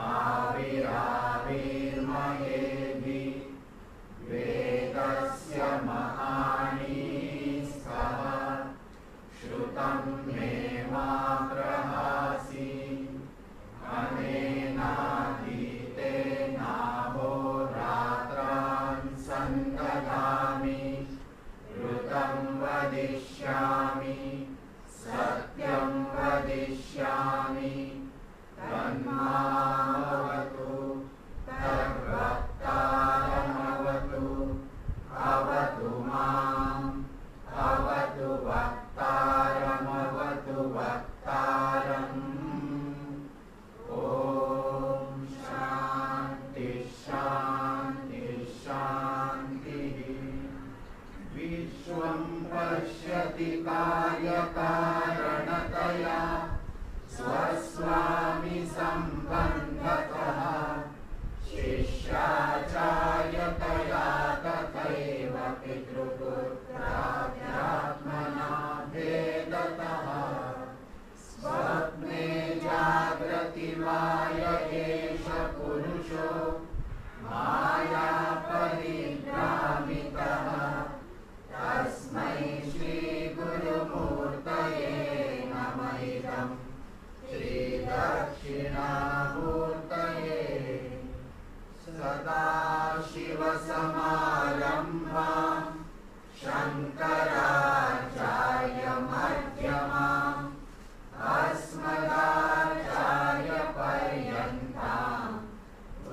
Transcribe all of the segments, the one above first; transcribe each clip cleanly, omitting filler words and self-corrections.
आविराविर्महेभि वेदस्य महानि स्तः श्रुतं मे मा प्रहासि अनेनाधीतेनाहोरात्रान् सन्दधामि ऋतं वदिष्यामि सत्यं वदिष्यामि तन्मामवतु तद्वक्तारमवतु अवतु माम् अवतु वक्तारमवतु वक्तारम् ॐ शान्ति शान्ति शान्तिः विश्वं पश्यति कार्यकारणतया स्वस्वामि सम्बन्धतः शिष्याचार्यतया तथैव पितृपुत्राध्यात्मना भेदतः स्वप्ने जाग्रति वाय एष पुरुषो मायापरिभ्रामितः तस्मै श्रीगुरुमूर्तये नमः इदं श्रीदक्षिणामूर्तये सदाशिवसमारम्भां शङ्कराचार्यमध्यमाम् अस्मदाचार्यपर्यन्तां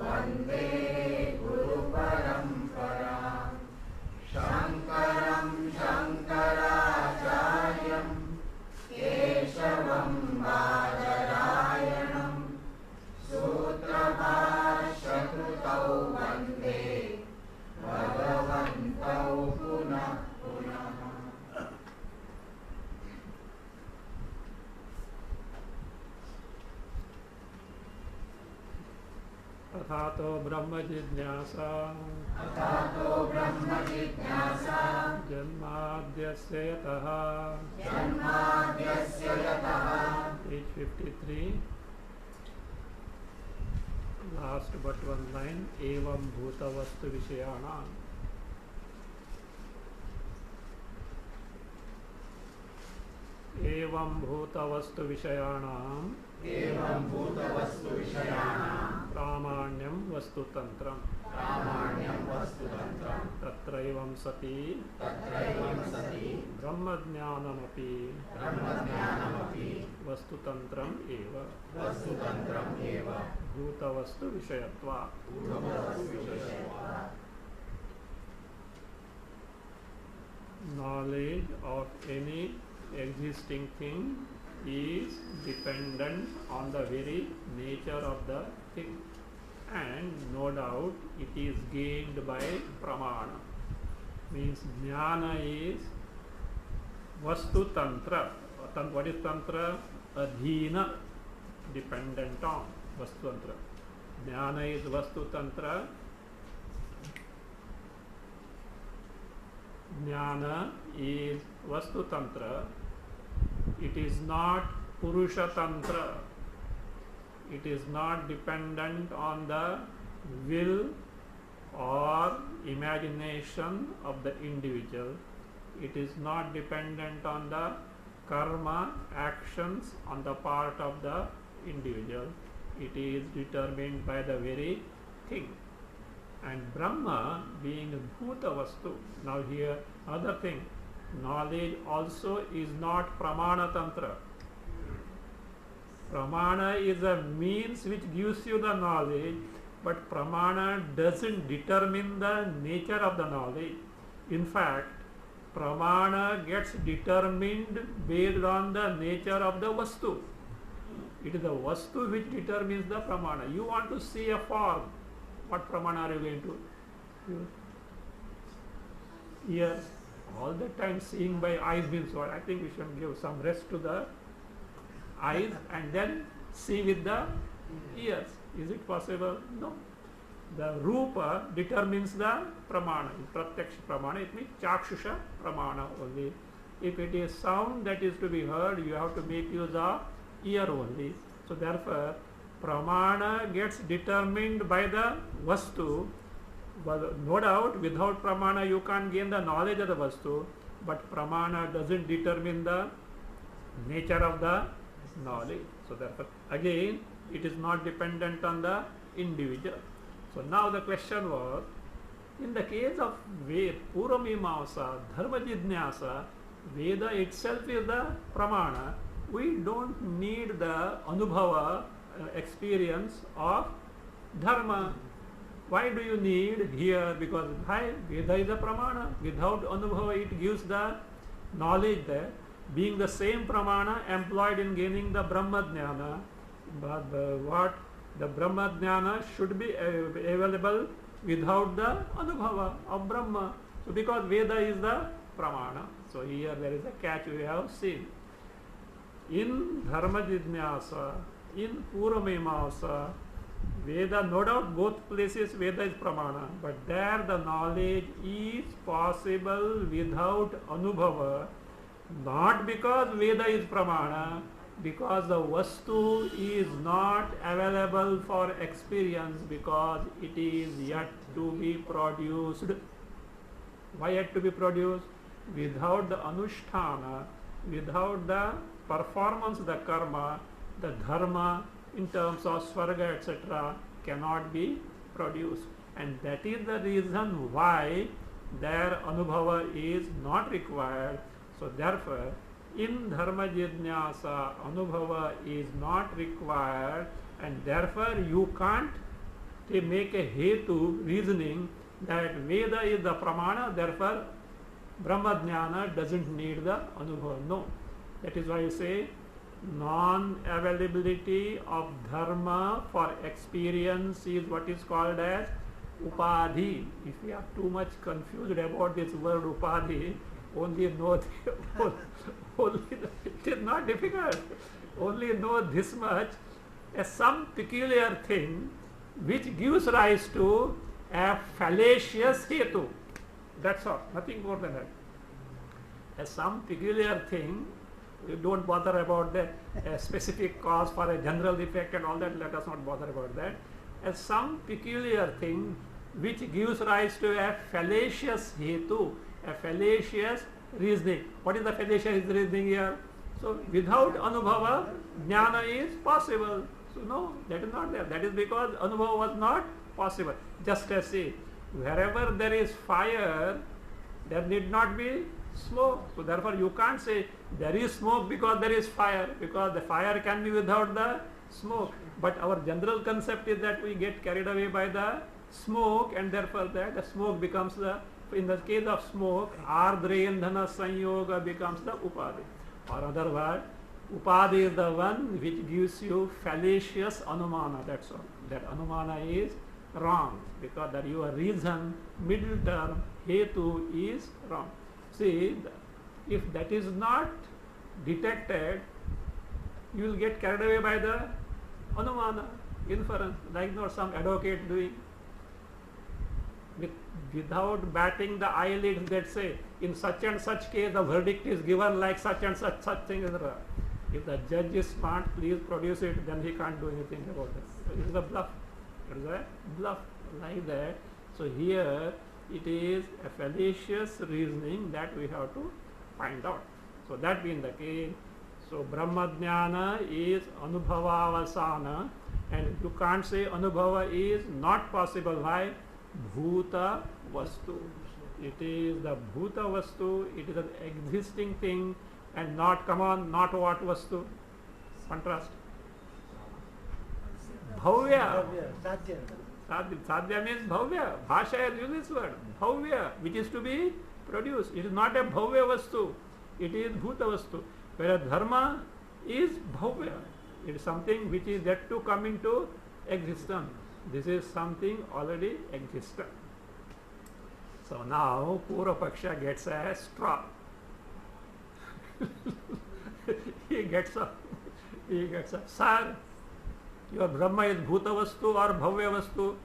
वन्दे गुरुपरम्पराम् शङ्करं शङ्कराचार्यं केशवं बादरायणं सूत्रभाष्यकृतौ वन्दे भगवन्तौ पुनः पुनः। तथातो ब्रह्म जिज्ञासा जन्माद्यस्य यतः 853 last but one line evam bhuta vastu vishayanam evam bhuta vastu vishayanam pramanyam vastu tantram tatraivam sati brahma jnanamapi vastu tantram eva bhuta vastu vishayatva. Knowledge of any existing thing is dependent on the very nature of the thing, and no doubt it is gained by pramana. Means jnana is vastu tantra. What is tantra? Adhina, dependent on vastu tantra. Jnana is vastu tantra. Jnana is vastu tantra. It is not purusha tantra. It is not dependent on the will or imagination of the individual. It is not dependent on the karma actions on the part of the individual. It is determined by the very thing. And Brahma being a bhuta vastu. Now here other thing, knowledge also is not pramana tantra. Pramana is a means which gives you the knowledge, but pramana doesn't determine the nature of the knowledge. In fact, pramana gets determined based on the nature of the vastu. It is the vastu which determines the pramana. You want to see a form, what pramana are you going to use? Ears. All the time seeing by eyes means what? I think we should give some rest to the eyes and then see with the ears. Is it possible? No. The rupa determines the pramana. In pratyaksha pramana, it means chakshusha pramana only. If it is sound that is to be heard, you have to make use of ear only. So therefore, Pramana gets determined by the Vastu. Well, no doubt, without Pramana you can't gain the knowledge of the Vastu, but Pramana doesn't determine the nature of the knowledge. So therefore, again, it is not dependent on the individual. So now the question was, in the case of Purva Mimamsa, Dharma Jidnyasa, Veda itself is the Pramana. We don't need the Anubhava experience of Dharma. Why do you need here? Because Veda is a Pramana. Without Anubhava, it gives the knowledge there. Being the same Pramana employed in gaining the Brahma Jnana, but the Brahma Jnana should be available without the Anubhava of Brahma. So because Veda is the Pramana. So here there is a catch we have seen. In Dharma Jidnyasa, in Purva Mimamsa, Veda, no doubt both places Veda is Pramana, but there the knowledge is possible without Anubhava, not because Veda is Pramana, because the Vastu is not available for experience, because it is yet to be produced. Why yet to be produced? Without the Anusthana, without the performance of the karma, the dharma in terms of Swarga etc. cannot be produced. And that is the reason why their Anubhava is not required. So therefore, in Dharma Jidnyasa, Anubhava is not required, and therefore you can't make a Hetu reasoning that Veda is the Pramana, therefore Brahma Jnana doesn't need the Anubhava. No. That is why you say non-availability of Dharma for experience is what is called as Upadhi. If you are too much confused about this word Upadhi, only know it is not difficult. Only know this much as some peculiar thing which gives rise to a fallacious hetu. That's all, nothing more than that. As some peculiar thing, you don't bother about the specific cause for a general effect and all that, let us not bother about that. As some peculiar thing which gives rise to a fallacious hetu, a fallacious reasoning. What is the fallacious reasoning here? So without Anubhava, Jnana is possible. So no, that is not there. That is because Anubhava was not possible. Just as say, wherever there is fire, there need not be smoke. So therefore you can't say there is smoke because there is fire, because the fire can be without the smoke. But our general concept is that we get carried away by the smoke, and therefore that the smoke becomes the, in the case of smoke, Ardrendhana Sanyoga becomes the Upadhi. Or other word, Upadhi is the one which gives you fallacious Anumana, that's all. That Anumana is wrong, because that your reason, middle term, Hetu is wrong. See, if that is not detected, you will get carried away by the Anumana, inference, like some advocate doing. Without batting the eyelids, that say, in such and such case, the verdict is given like such and such thing, etc. If the judge is smart, please produce it, then he can't do anything about it. It is a bluff. It is a bluff like that. So here it is a fallacious reasoning that we have to find out. So that being the case, so Brahma Jnana is Anubhavavasana, and you can't say Anubhava is not possible. Why? Bhuta Vastu. It is the Bhuta Vastu, it is an existing thing, and not, come on, not what Vastu? Contrast. Bhavya. Sadhya means Bhavya. Bhasha has used this word. Bhavya, which is to be produced. It is not a Bhavya Vastu. It is Bhuta Vastu. Whereas Dharma is Bhavya. It is something which is yet to come into existence. This is something already existent. So now Purva Paksha gets a straw. He gets a Sir, your Brahma is Bhuta Vastu or Bhavya Vastu?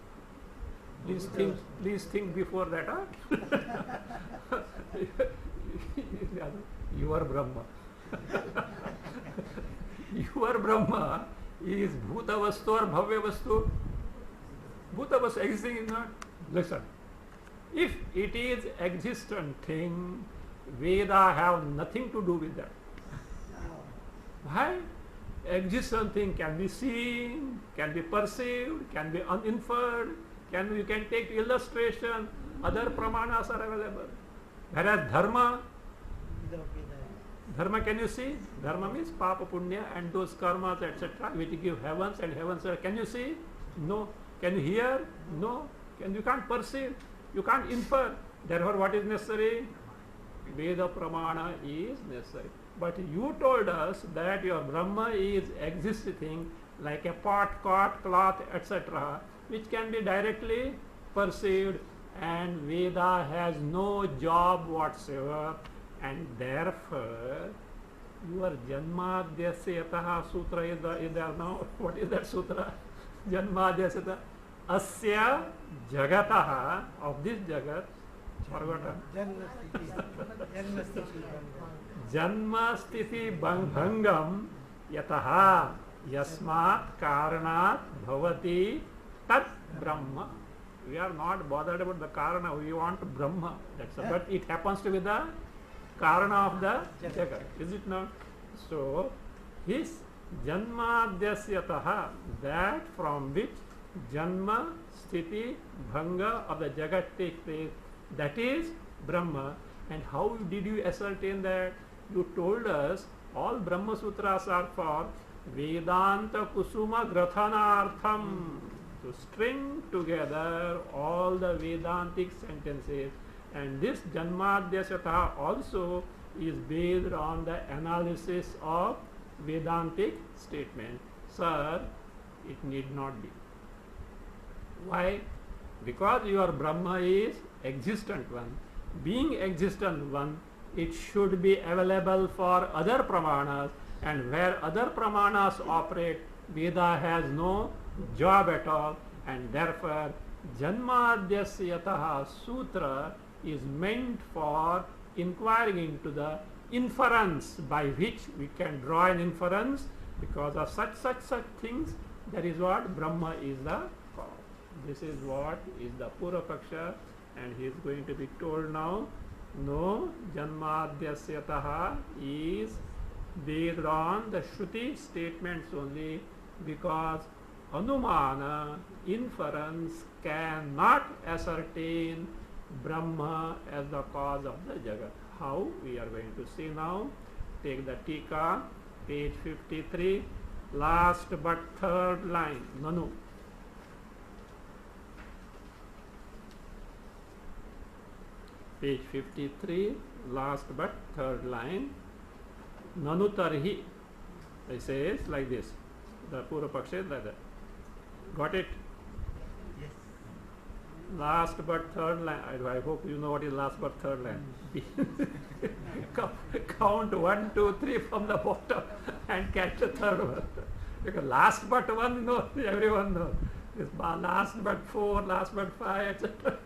Please think before that. Huh? Your Brahma. Your Brahma Is Bhuta Vastu or Bhavya Vastu? Bhuta Vastu existing is not. Listen. If it is existent thing, Veda have nothing to do with that. Why? Existent thing can be seen, can be perceived, can be uninferred, you can take illustration, other pramanas are available. Whereas dharma can you see? Dharma means papa punya and those karmas etc. which give heavens and heavens. Can you see? No. Can you hear? No. You can't perceive, you can't infer. Therefore what is necessary? Veda pramana is necessary. But you told us that your Brahma is existing like a pot, cot, cloth, etc., which can be directly perceived, and Veda has no job whatsoever, and therefore your Janmadhyasya Yataha Sutra is there now. What is that Sutra? Janmadhyasya Yataha Asya Jagataha, of this Jagat, forgotten. Janma sthiti bhangam yataha yasmat karanat bhavati tat brahma. We are not bothered about the karana, we want Brahma. But it happens to be the karana of the jagat, is it not? So his janmadhyasyataha, that from which janma sthiti bhanga of the jagat takes place, that is Brahma. And how did you ascertain that? You told us all Brahma Sutras are for Vedanta Kusuma Grathanartham, to string together all the Vedantic sentences, and this Janmadhyasya also is based on the analysis of Vedantic statement. Sir, it need not be. Why? Because your Brahma is existent one. Being existent one, it should be available for other pramanas, and where other pramanas operate, Veda has no job at all, and therefore Janmadhyasya Yataha Sutra is meant for inquiring into the inference by which we can draw an inference because of such things. That is what Brahma is the cause. This is what is the Purvapaksha, and he is going to be told now, no, Janmadhyasya Yataha is based on the Shruti statements only, because Anumana, inference, cannot ascertain Brahma as the cause of the Jagat. How? We are going to see now. Take the Tika, page 53, last but third line, Nanu. Page 53, last but third line, Nanu Tarhi. It says like this. The Purvapaksha is like that. Got it? Yes. Last but third line. I hope you know what is last but third line. Count 1, 2, 3 from the bottom and catch the third one. Because last but one, no, everyone knows. This last but 4, last but 5, etc.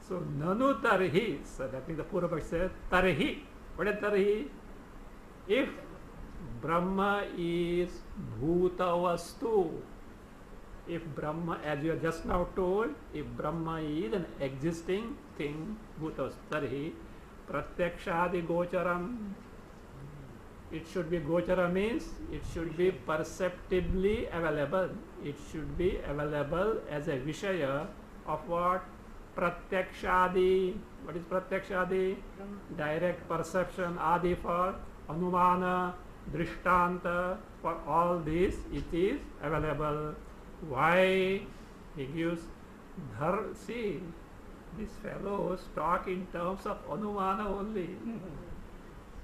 So Nanu Tarhi. So that means the Purvapaksha says Tarhi. What is Tarhi? If Brahma is Bhuta Vastu, if Brahma, as you have just now told, if Brahma is an existing thing, Bhuta Vastu, Tarhi Pratyakshadi Gocharam, it should be Gochara means it should be perceptibly available. It should be available as a Vishaya of what? Pratyakshadi. What is Pratyakshadi? Direct perception. Adi for Anumana, Drishtanta. For all this it is available. Why? He gives see, these fellows talk in terms of Anumana only.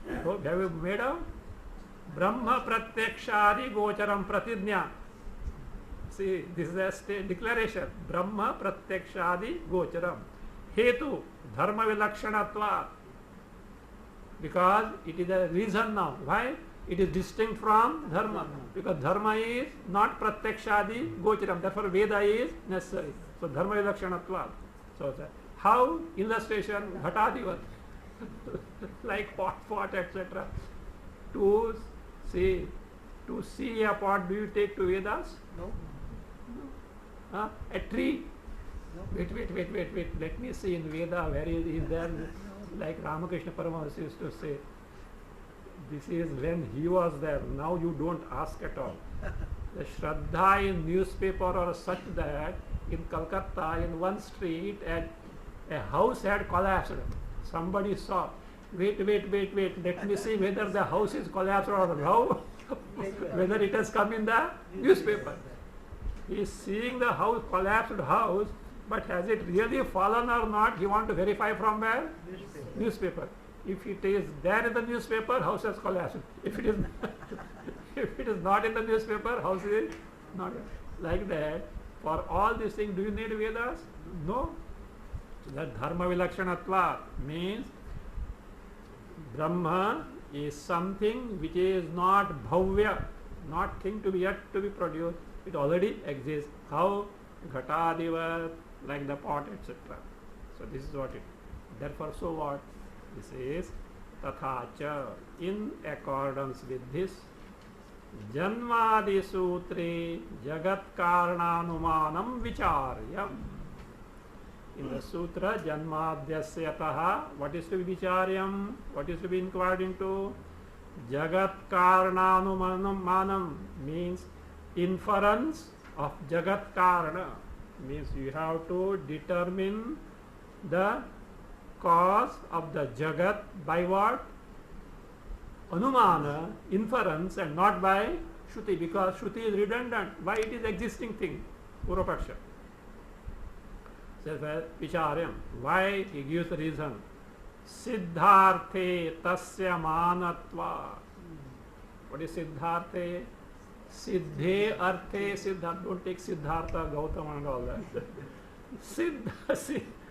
Have you made out? Brahma Pratyakshadi Gocharam Pratidnya. See, this is a declaration. Brahma Pratyakshadi Gocharam. Hetu Dharma Vilakshanatva. Because it is a reason now. Why? It is distinct from Dharma. Because Dharma is not Pratyakshadi Gocharam. Therefore Veda is necessary. So Dharma Vilakshanatva. So how? Illustration Ghatadivat. Like pot, etc. To see To see a pot, do you take to Vedas? No. A tree? No. Wait. Let me see in Veda where is there, like Ramakrishna Paramahansa used to say. This is when he was there. Now you don't ask at all. The Shraddha in newspaper or such that in Calcutta, in one street, a house had collapsed. Somebody saw. Wait. Let me see whether the house is collapsed or how. Whether it has come in the newspaper. He is seeing the house, collapsed house, but has it really fallen or not? He wants to verify from where? Newspaper. If it is there in the newspaper, house has collapsed. If it is if it is not in the newspaper, house is not like that. For all these things, do you need Vedas? No. So that dharma vilakshanatva means Brahma is something which is not bhavya, not thing to be yet to be produced. It already exists. How? Ghatadivat, like the pot, etc. So this is what it. Therefore, so what? This is tathacha. In accordance with this, Janmadi Sutre Jagat Karananumanam Vicharyam. In the Sutra, Janmadhyasya, what is to be Vicharyam? What is to be inquired into? Jagat Karananumanam means inference of Jagat Karana. Means you have to determine the cause of the Jagat by what? Anumana, inference, and not by Shruti, because Shruti is redundant. Why? It is existing thing. Purvapaksha. Vicharyam. Why? He gives the reason. Siddharte tasya manatva. What is Siddharte? Siddhe arthe Siddhartha. Don't take Siddhartha, Gautama and all that.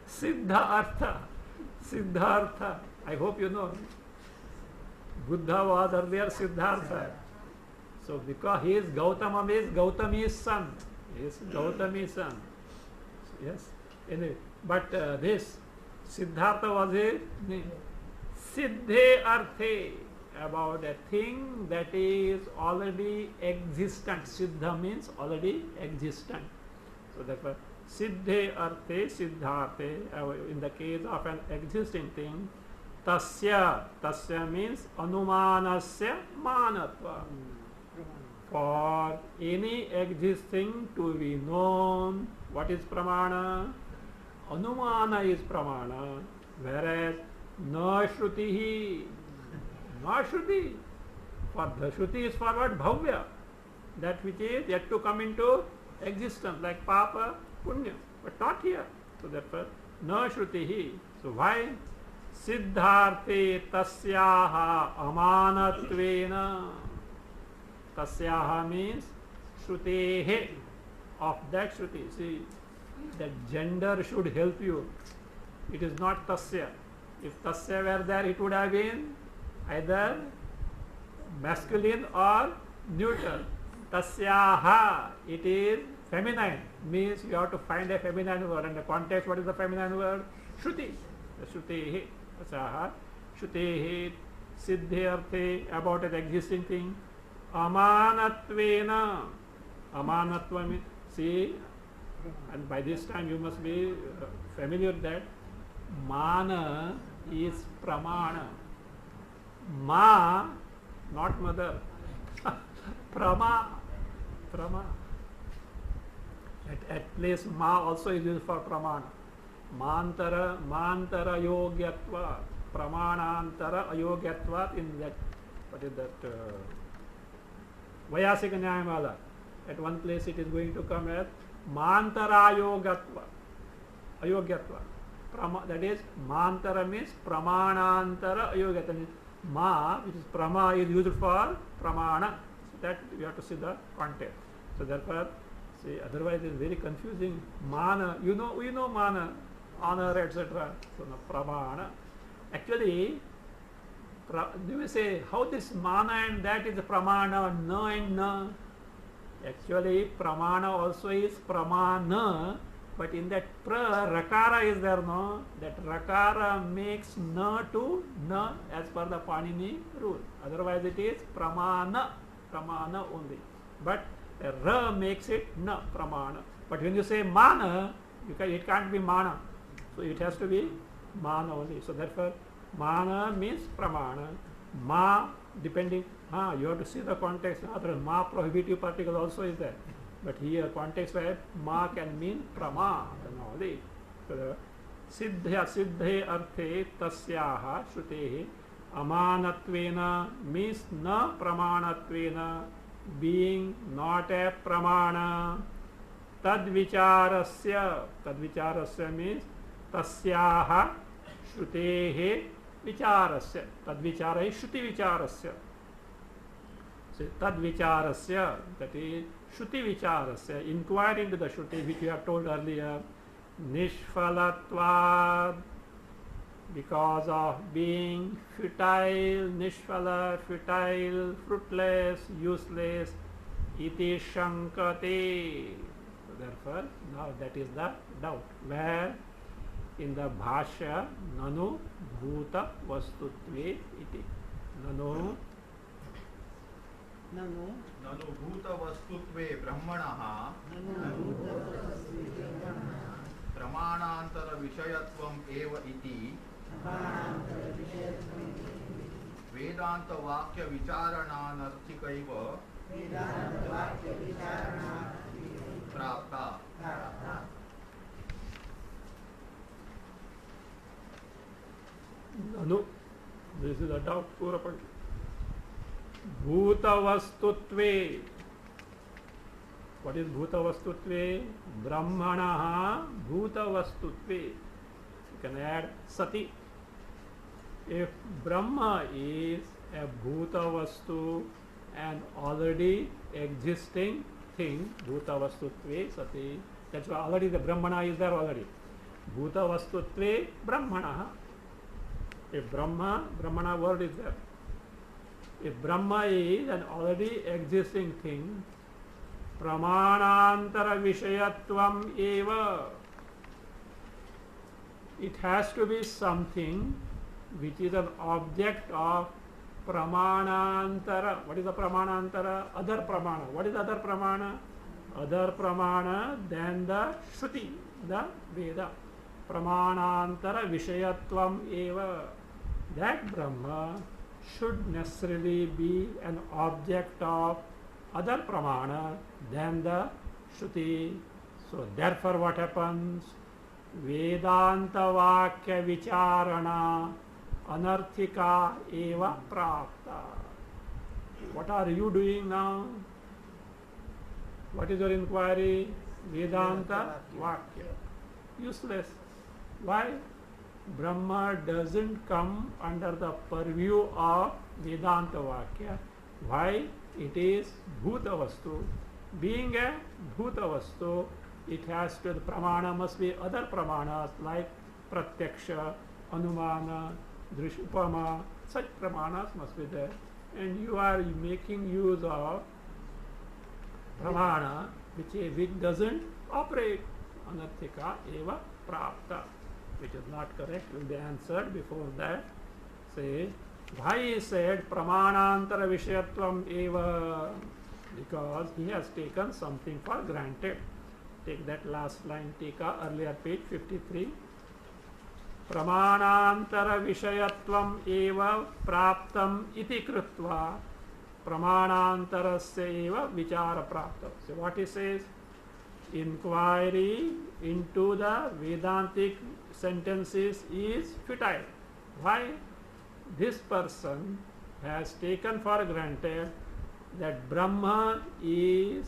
Siddhartha. I hope you know. Buddha was earlier Siddhartha. So because he is Gautama means Gautami's son. He is Gautami's son. Yes. Anyway, but this Siddhartha was a name. Siddhe arthe, about a thing that is already existent. Siddha means already existent. So therefore, Siddhe arthe Siddharte, in the case of an existing thing, tasya means anumanasya manatva. For any existing to be known, what is pramana? Anumana is pramana, whereas na shrutihi, not shruti. For the shruti is for what? Bhavya, that which is yet to come into existence, like papa, punya, but not here. So therefore, na shrutihi. So why? Siddharte tasyaha amanatvena. Tasyaha means shrutehe, of that shruti. See, that gender should help you. It is not tasya. If tasya were there, it would have been either masculine or neutral. Tasyaha, it is feminine, means you have to find a feminine word. And the context, what is the feminine word? Shruti. Shrutehe, tasyaha, shrutehe, siddhyarthe, about an existing thing. Amanatvena. Amanatva means, see, and by this time you must be familiar that mana is pramana. Ma, not mother. Prama. At place ma also is used for pramana. Mantara yogyatva. Pramanantara ayogyatva, in that, what is that? Vayasika Nyayamala. At one place it is going to come as Mantara Ayogyatva. That is, Mantara means Pramanantara Ayogyatva. Ma, which is Prama, is used for Pramana. So that you have to see the context. So therefore, see, otherwise it is very confusing. Mana, we know Mana, honor, etc. So no, Pramana. Actually, do we say how this mana and that is pramana, na and na? Actually, pramana also is pramana, but in that rakara is there, no? That rakara makes na to na as per the Panini rule. Otherwise, it is pramana. pramana only. But ra makes it na pramana. But when you say mana, it can't be mana. So it has to be mana only. So therefore, mana means pramana. Ma, depending, you have to see the context. Other ma prohibitive particle also is there. But here, context where ma can mean prama only. So the siddhe arthe tasyaha shrutehe amanatvena means na pramanatvena, being not a pramana. Tadvicharasya means tasyaha shrutehe vicharasya. Tadvichara is shruti vicharasya. So tadvicharasya, that is shruti vicharasya, inquire into the shruti which we have told earlier. Nishfalatvad, because of being futile, nishfala, futile, fruitless, useless, iti shankate. So therefore, now that is the doubt. Where? In the bhashya, nanu bhuta vastutve iti. Nanu bhuta vastutve brahmanaha pramanantara vishayatvam eva iti vedanta vakya vicharananarthikaiva prapta. Nanu, this is a doubt, pura point. Bhuta vastutve. What is bhuta vastutve? Brahmanaha bhuta vastutve. You can add sati. If Brahma is a bhuta vastu, an already existing thing, bhuta vastutve sati. That's why already the Brahmana is there already. Bhuta vastutve Brahmanaha. If Brahmana word is there. If Brahma is an already existing thing, pramanantara vishayatvam eva, it has to be something which is an object of pramanantara. What is the pramanantara? Other pramana. What is other pramana? Other pramana than the Shruti, the Veda. Pramanantara vishayatvam eva. That Brahma should necessarily be an object of other pramana than the Shruti. So therefore what happens? Vedanta vakya vicharana anarthika eva prapta. What are you doing now? What is your inquiry? Vedanta vakya. Useless. Why? Brahma doesn't come under the purview of Vedanta Vakya. Why? It is Bhuta Vastu. Being a Bhuta Vastu, it has to, the pramana must be other pramanas like Pratyaksha, Anumana, Drishupama, such pramanas must be there. And you are making use of pramana which doesn't operate. Anarthika eva prapta. Which is not correct, will be answered before that. Say, why he said pramanantara vishayatvam eva? Because he has taken something for granted. Take that last line, Tika, earlier page 53. Pramanantara vishayatvam eva praptam iti krutva pramanantarasya eva vichara prapta. So what he says? Inquiry into the Vedantic sentences is futile. Why? This person has taken for granted that Brahma is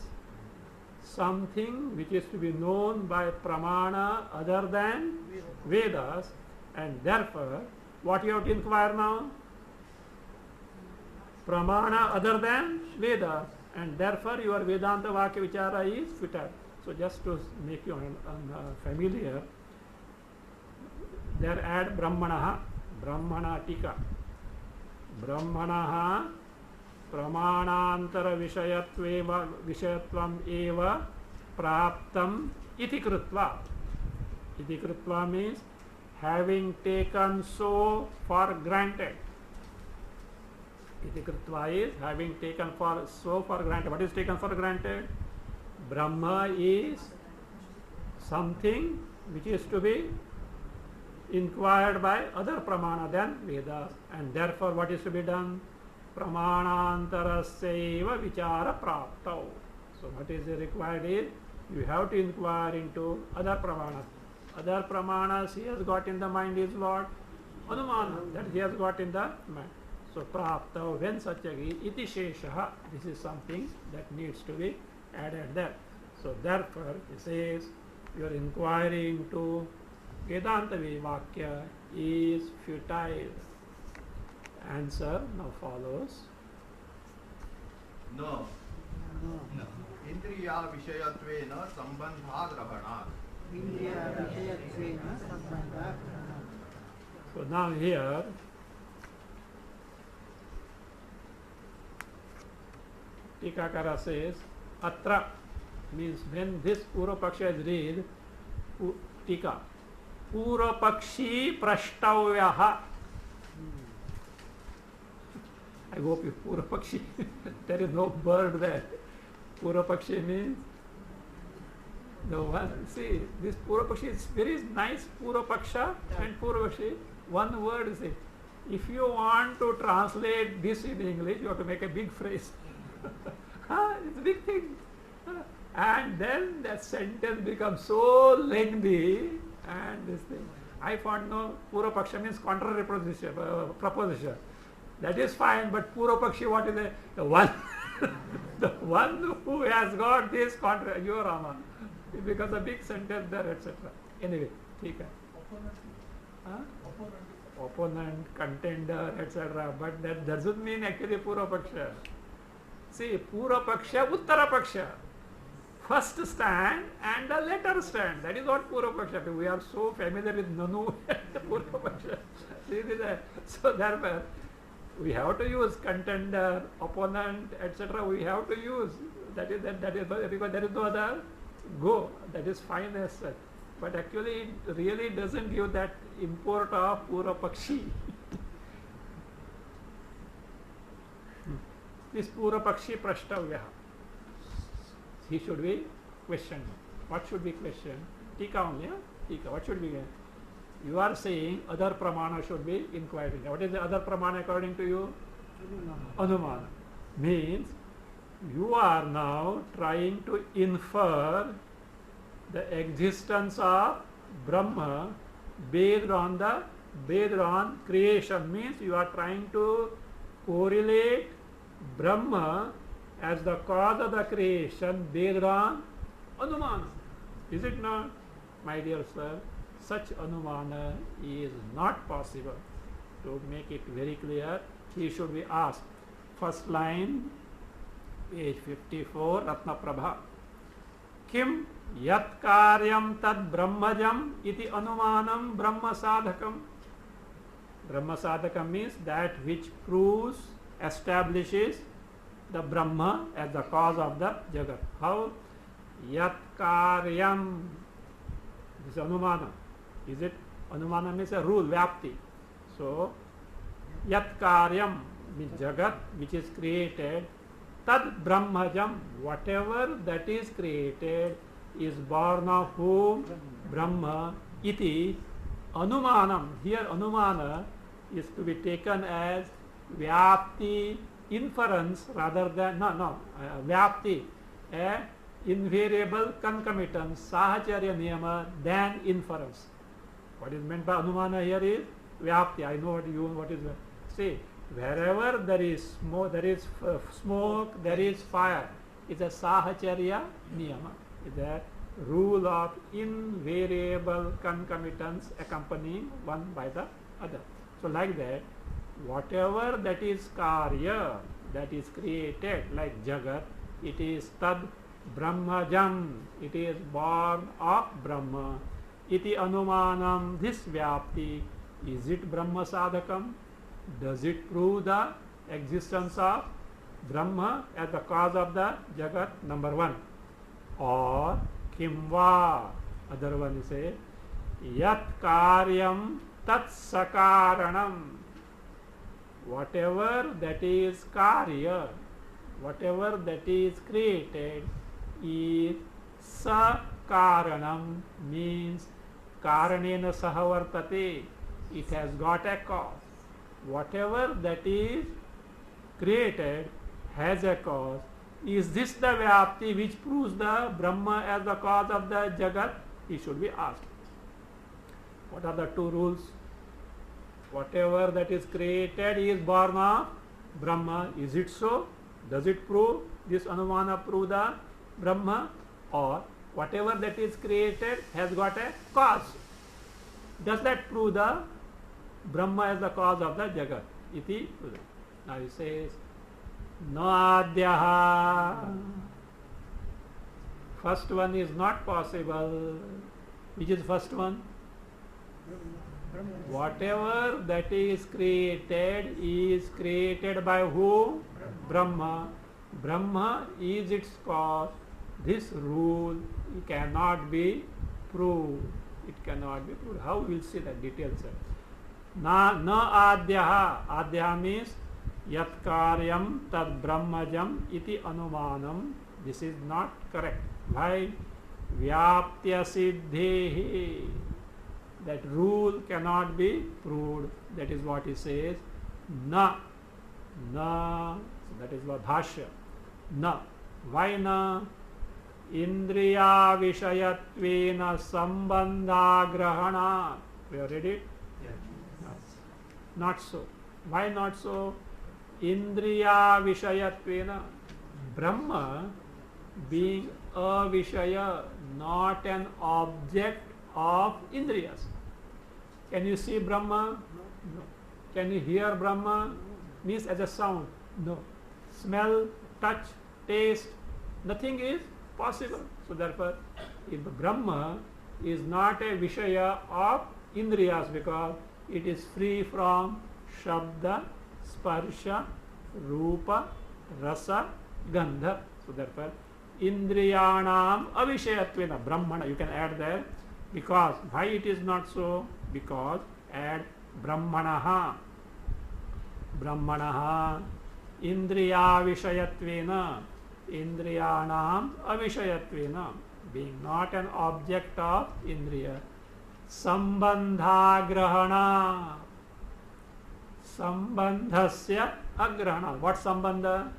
something which is to be known by pramana other than Vedas, and therefore what you have to inquire now? Pramana other than Vedas, and therefore your Vedanta Vakya Vichara is futile. So just to make you familiar, there add Brahmanaha, Brahmana Tika. Brahmanaha pramanantara vishayatvam eva praptam iti krutva. Iti krutva means having taken so for granted. Iti Kritva is having taken for granted. What is taken for granted? Brahma is something which is to be inquired by other pramana than Vedas, and therefore what is to be done? Pramanantarasya vichara praptau. So what is required is you have to inquire into other pramanas. Other pramanas he has got in the mind is what? Anumana, that he has got in the mind. So praptau, when such a iti sheshaha, this is something that needs to be added there. So therefore he says your inquiry into Vedanta Vakya is futile. Answer now follows. No. Indriya Vishayatvena Sambandhagrahanat. So now here Tikakara says Atra means when this Purva-paksha is read, Tika Purva-pakshi Prashtavyaha. I hope you Purva-pakshi. There is no bird there. Purva-pakshi means the one. See, this Purva-pakshi is very nice. Purva-paksha and Purva-pakshi. One word is it. If you want to translate this in English, you have to make a big phrase. It's a big thing. And then that sentence becomes so lengthy and this thing. I found no Purva-paksha means contrary proposition. That is fine, but Purva-pakshi, what is the one? The one who has got this contrary, you Rama. It becomes a big sentence there, etc. Anyway, ठीक है. Opponent, contender, etc. But that doesn't mean actually Purva-paksha. See, Purva-paksha, Uttara-paksha. First stand and the later stand. That is what Purva-paksha. We are so familiar with Nanu and Purva-paksha. So therefore, we have to use contender, opponent, etc. We have to use. That is because there is no other go. That is fine as such. But actually, it really doesn't give that import of Purva-pakshi. This Purva-pakshi Prashtavya. He should be questioned. What should be questioned? Tika only, Tika. What should be? You are saying other pramana should be inquired into. What is the other pramana according to you? Anumana. Means you are now trying to infer the existence of Brahma based on creation. Means you are trying to correlate Brahma as the cause of the creation based on Anumana. Is it not? My dear sir, such Anumana is not possible. To make it very clear, he should be asked. First line, page 54, Ratna Prabha. Kim yat karyam tad brahmajam iti anumanam brahma sadhakam. Brahma sadhakam means that which proves, establishes the Brahma as the cause of the Jagat. How? Yat karyam. This is Anumana. Is it? Anumana means a rule, Vyapti. So, Yat karyam means Jagat, which is created. Tad Brahmajam, whatever that is created is born of whom? Brahma. Iti Anumanam. Here Anumana is to be taken as Vyapti, inference rather than, Vyapti, a invariable concomitance, Sahacharya Niyama than inference. What is meant by Anumana here is Vyapti. I know what is. See, wherever there is smoke, there is fire. It's a Sahacharya Niyama. It's a rule of invariable concomitance accompanying one by the other. So like that, whatever that is Karya, that is created, like Jagat, it is Tad Brahmajam, it is born of Brahma. Iti Anumanam, this Vyapti, is it Brahma Sadhakam? Does it prove the existence of Brahma as the cause of the Jagat? Number one. Or Kimva, other one say, Yat Karyam Tat Sakaranam. whatever that is karya, whatever that is created is sa-karanam, means karanena sahavartate, it has got a cause. Whatever that is created has a cause. Is this the Vyapti which proves the Brahma as the cause of the Jagat? He should be asked. What are the two rules? Whatever that is created is born of Brahma. Is it so? Does it prove, this Anumana prove the Brahma? Or whatever that is created has got a cause. Does that prove the Brahma as the cause of the Jagat? Iti. Now he says, no adyaha. First one is not possible. Which is first one? Whatever that is created by who? Brahma. Brahma is its cause. This rule cannot be proved. It cannot be proved. How we will see the details? Na adyaha. Adyaha means yat karyam tad brahmajam iti anumanam. This is not correct. Why? Vyaptya siddhehi. That rule cannot be proved. That is what he says. Na. So that is what bhashya. Na. Why na? Indriya vishayatvena sambandha grahana. We have read it? Yes. Not so. Why not so? Indriya vishayatvena. Brahma being a vishaya, not an object of indriyas. Can you see Brahma? No. Can you hear Brahma? Means as a sound? No. Smell, touch, taste, nothing is possible. So therefore, if Brahma is not a vishaya of indriyas because it is free from shabda, sparsha, rupa, rasa, gandha. So therefore, indriyanam avishayatvena brahmana. You can add there. Because why it is not so? Because add brahmanaha. Brahmanaha indriya vishayatvena. Indriyanam avishayatvena. Being not an object of indriya. Sambandha grahana. Sambandhasya agrahana. What sambandha?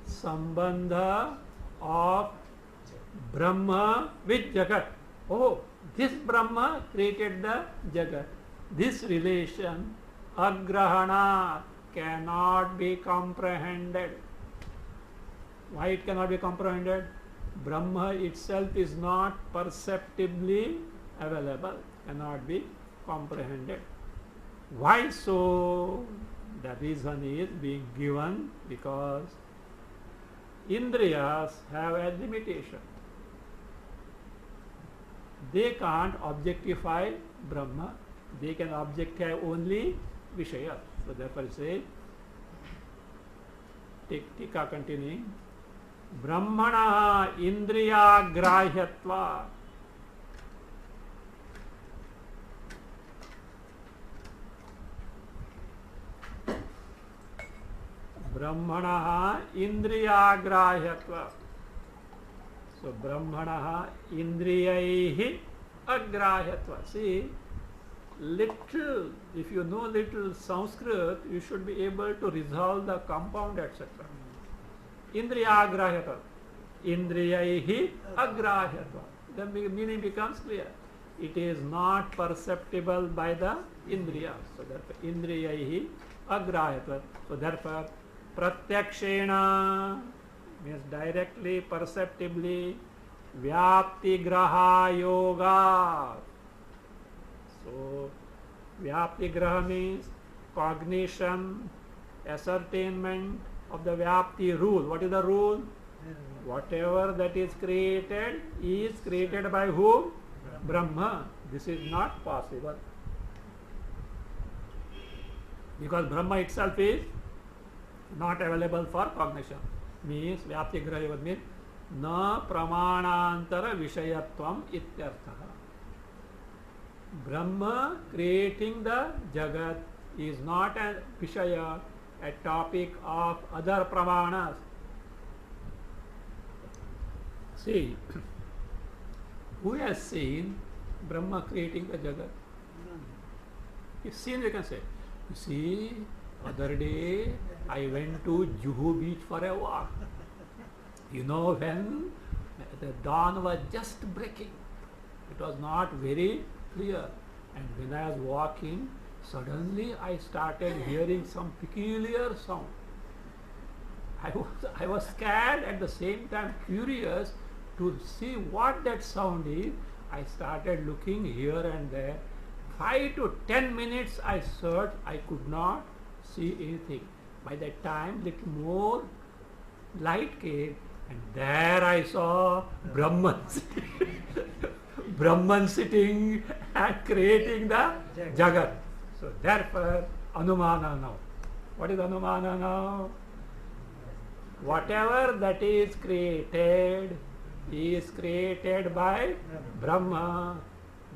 Sambandha of Brahma with Jagat. Oh, this Brahma created the Jagat. This relation, agrahana, cannot be comprehended. Why it cannot be comprehended? Brahma itself is not perceptibly available, cannot be comprehended. Why so? The reason is being given because Indriyas have a limitation. They can't objectify Brahma. They can objectify only Vishaya. So therefore say, Tika continuing, Brahmana Indriya Grahyatva. Brahmana Indriya Grahyatva. So Brahmana Indriyaihi Agrahyatva. See, little, if you know little Sanskrit, you should be able to resolve the compound, etc. Indriya Agrahyatva. Indriyaihi Agrahyatva. The meaning becomes clear. It is not perceptible by the Indriya. So therefore, Indriyaihi Agrahyatva. So therefore, Pratyakshena means directly, perceptibly, Vyapti Graha Yoga. So, Vyapti Graha means cognition, ascertainment of the Vyapti rule. What is the rule? Whatever that is created by who? Brahma. This is not possible. Because Brahma itself is not available for cognition. Means Vyapti Graha Yoga means na pramanantara vishayatvam ityartha. Brahma creating the Jagat is not a Vishaya, a topic of other Pramanas. See, who has seen Brahma creating the Jagat? If seen, you can say. You see, other day I went to Juhu beach for a walk. You know, when the dawn was just breaking, it was not very clear. And when I was walking, suddenly I started hearing some peculiar sound. I was scared, at the same time curious to see what that sound is. I started looking here and there. 5 to 10 minutes I searched, I could not see anything. By that time, little more light came, and there I saw Brahman Brahman sitting and creating the Jagat. So therefore, Anumana now. What is Anumana now? Whatever that is created by Brahma,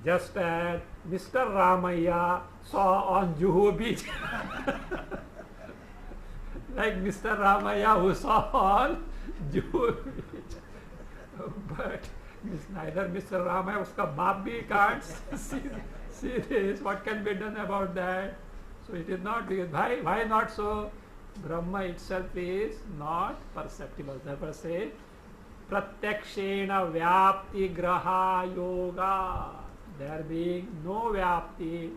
just as Mr. Ramaya saw on Juhu beach. Like Mr. Ramaya who saw on Juhu beach. But neither Mr. Ramaya, uska baap bhi can't see this. What can be done about that? So it is not, because why not so? Brahma itself is not perceptible. Therefore say, Pratyakshena Vyapti Graha Yoga. There being no Vyapti,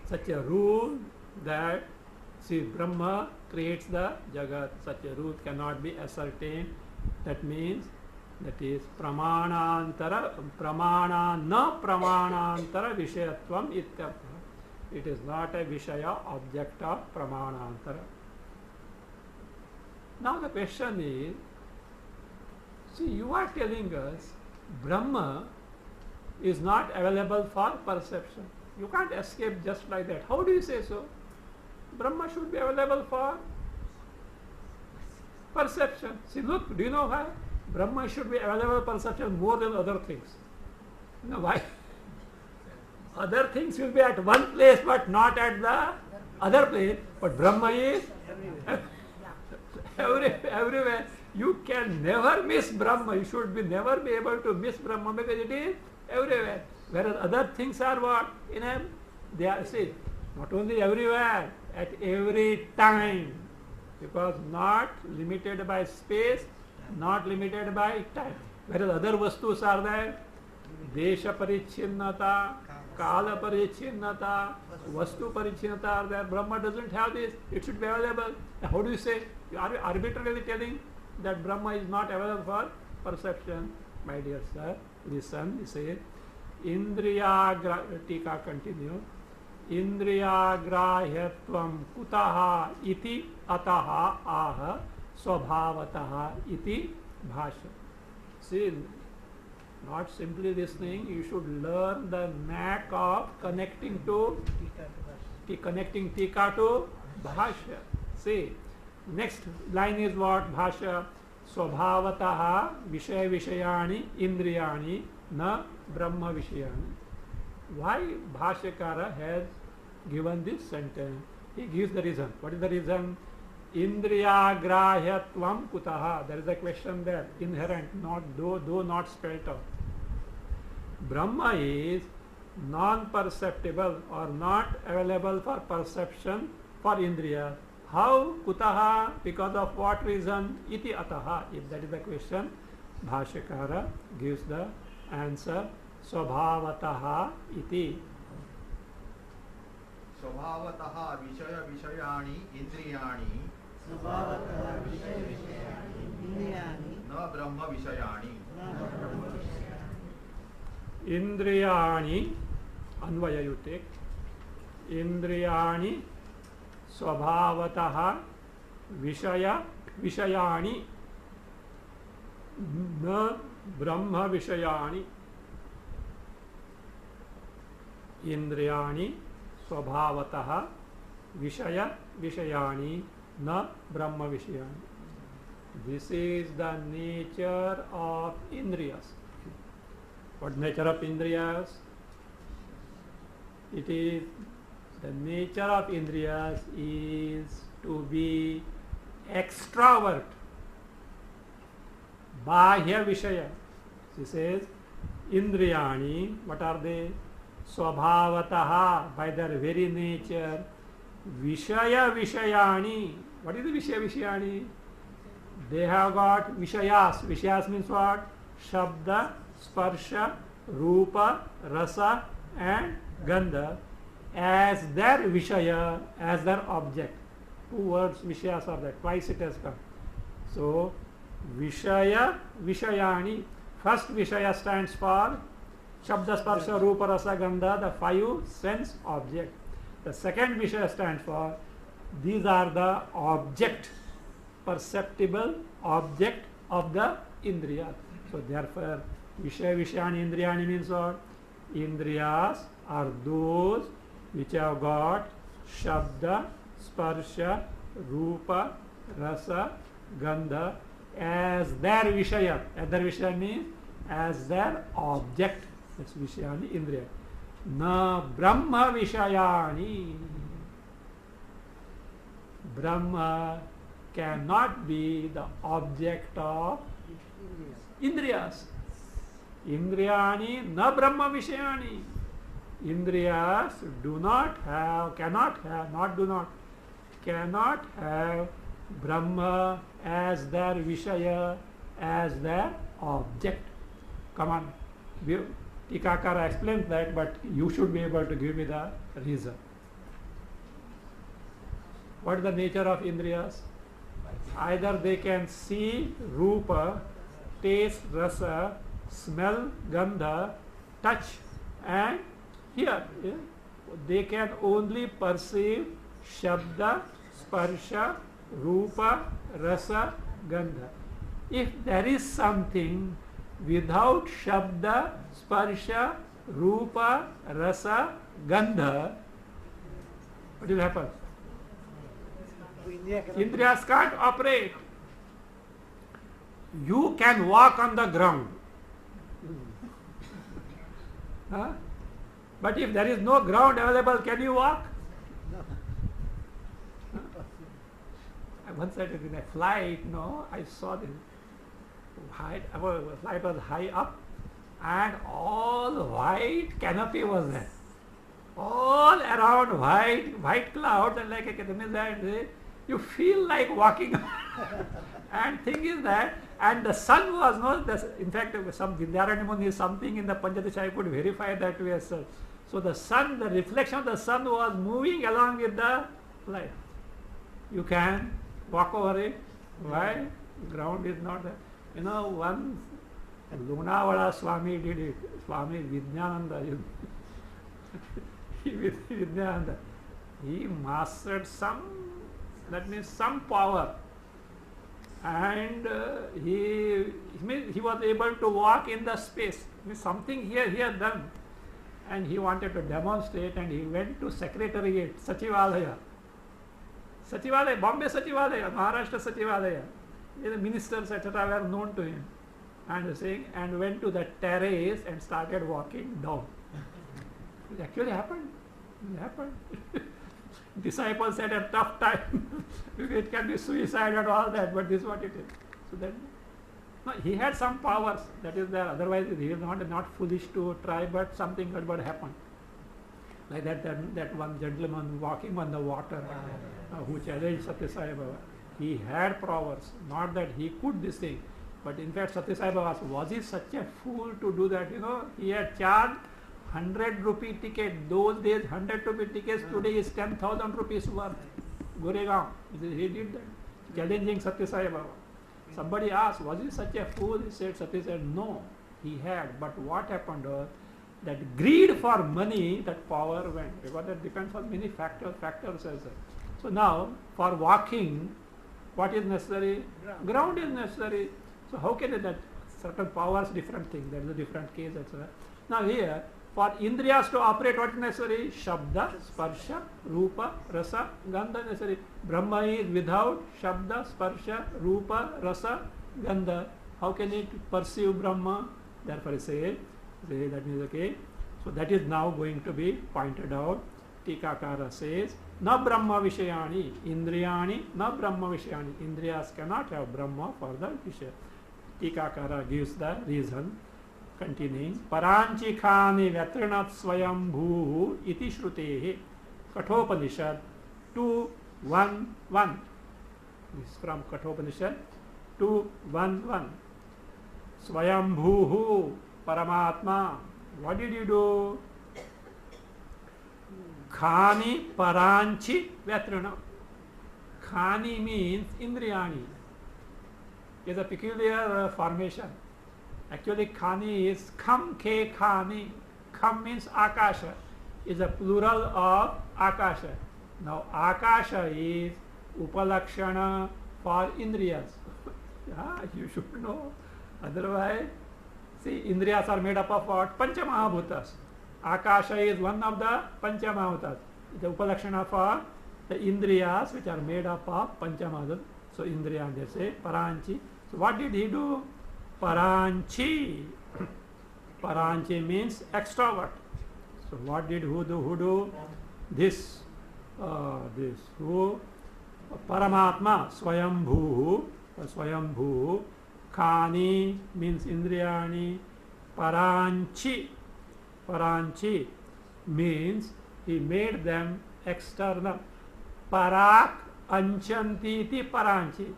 such a rule that, see, Brahma creates the Jagat, such a rule cannot be ascertained. That means, that is Pramanantara, Pramana na Pramanantara Vishayatvam ityartha. It is not a Vishaya object of Pramanantara. Now the question is, see, you are telling us Brahma is not available for perception. You can't escape just like that. How do you say so? Brahma should be available for perception. See, look, do you know why? Brahma should be available for perception more than other things. You know why? Other things will be at one place but not at the other place. But Brahma is everywhere. You can never miss Brahma. You should never be able to miss Brahma because it is everywhere. Whereas other things are what? In him, they are, see, not only everywhere, at every time. Because not limited by space, not limited by time. Whereas other vastus are there. Desha parichinnata, Kala parichinnata, Vastu parichinnata are there. Brahma doesn't have this. It should be available. How do you say? Are you arbitrarily telling that Brahma is not available for perception? My dear sir, listen, he says, Indriya, Tika continue, Indriyagrahyatvam kutaha iti ataha aha swabhavataha iti bhasha. See, not simply listening, you should learn the knack of connecting tika to bhasha. See, next line is what? Bhasha. Swabhavataha vishaya vishayani indriyani na brahma vishayani. Why Bhashyakara has given this sentence? He gives the reason. What is the reason? Indriyagrahyatvam kutaha. There is a question there, inherent, not though not spelled out. Brahma is non-perceptible or not available for perception for Indriya. How? Kutaha? Because of what reason? Iti ataha. If that is the question, Bhashyakara gives the answer. Swabhavataha iti. स्वभावतः विषय विषयाणि इंद्रियाणि न ब्रह्म विषयाणि. Indriyani, Anvaya you take. Indriyani swabhavataha vishayani na brahma vishayani. Indriyani swabhavataha vishayani na brahma vishayani. This is the nature of Indriyas. What nature of Indriyas? It is The nature of Indriyas is to be extrovert. Bahya Vishaya. She says, Indriyani, what are they? Swabhavataha, by their very nature. Vishaya Vishayani. What is the Vishaya Vishayani? They have got Vishayas. Vishayas means what? Shabda, Sparsha, Rupa, Rasa and Gandha as their Vishaya, as their object. Two words Vishayas are there. Twice it has come. So, Vishaya Vishayani. First Vishaya stands for Shabda, Sparsha, Rupa, Rasa, Gandha, the five sense object. The second Vishaya stands for these are the object, perceptible object of the Indriya. So therefore, Vishaya Vishayani Indriyani means what? Indriyas are those which have got Shabda, Sparsha, Rupa, Rasa, Gandha as their Vishaya. As their Vishaya means as their object. That's Vishayani Indriya. Na Brahma Vishayani. Brahma cannot be the object of Indriyas. Indriyani na Brahma Vishayani. Indriyas do not have, cannot have, not do not, cannot have Brahma as their Vishaya, as their object. Come on. Tikakara explains that, but you should be able to give me the reason. What is the nature of Indriyas? Either they can see Rupa, taste Rasa, smell Gandha, touch and hear. Yeah? They can only perceive Shabda, Sparsha, Rupa, Rasa, Gandha. If there is something without Shabda, Sparsha, Rupa, Rasa, Gandha, what will happen? Indriyas can't operate. You can walk on the ground. Huh? But if there is no ground available, can you walk? Once I did in a flight, I saw this flight was high up and all white canopy was there. All around white clouds and like you feel like walking. And thing is that, and the sun was in fact some Vidyaranya Muni something in the Panchadasha I could verify that way as such. So the sun, the reflection of the sun was moving along with the light. You can walk over it. Why? Ground is not there. Once Lunawala Swami did it. Swami Vidyananda. Vidyananda. He mastered some power. And he was able to walk in the space. Something he had done. And he wanted to demonstrate and he went to Secretariat, Sachivalaya, Bombay Sachivalaya, Maharashtra Sachivalaya. The ministers, etc. were known to him. And went to the terrace and started walking down. It actually happened. It happened. Disciples had a tough time. It can be suicide and all that, but this is what it is. So that he had some powers that is there. Otherwise, he is not foolish to try, but something would happen. Like that one gentleman walking on the water who challenged Satya Sai Baba. He had powers, not that he could this thing, but in fact Satya Sai Baba was he such a fool to do that? He had charged 100 rupee ticket. Those days 100 rupee tickets today is 10,000 rupees worth. Goregaon. He did that, challenging Satya Sai Baba. Somebody asked, was he such a fool? He said, Satya said, no, he had. But what happened was that greed for money, that power went. Because that depends on many factors as well. So now, for walking, what is necessary? Ground is necessary. So how can it that certain powers, different thing, there is a different case, etc. Now here, for Indriyas to operate, what is necessary? Shabda, Sparsha, Rupa, Rasa, Gandha necessary. Brahma is without Shabda, Sparsha, Rupa, Rasa, Gandha. How can it perceive Brahma? Therefore say that means okay. So that is now going to be pointed out. Tikakara says, na Brahma Vishayani, Indriyani, na Brahma Vishayani. Indriyas cannot have Brahma for the Vishaya. Tikakara gives the reason. Continuing, Paranchi Khani Vyatrinat Swayam Bhu Iti Shrutehi Kathopanishad 2:1:1. This is from Kathopanishad 2:1:1. Swayam Bhu Paramatma. What did you do? Khani Paranchi Vyatrina. Khani means Indriyani. It is a peculiar formation. Actually, Khani is Kham Ke Khani. Kham means Akasha. Is a plural of Akasha. Now, Akasha is Upalakshana for Indriyas. Yeah, you should know. Otherwise, see, Indriyas are made up of what? Panchamahabhutas. Akasha is one of the Panchamahabhutas. The Upalakshana for the Indriyas, which are made up of Panchamahabhutas. So, Indriya, they say, Paranchi. So, what did he do? Paranchi. Paranchi means extrovert. So what did who do? This. Who? Paramatma. Swayambhu. Swayambhu. Khani means Indriyani. Paranchi. Paranchi means he made them external. Parak anchantiti paranchi.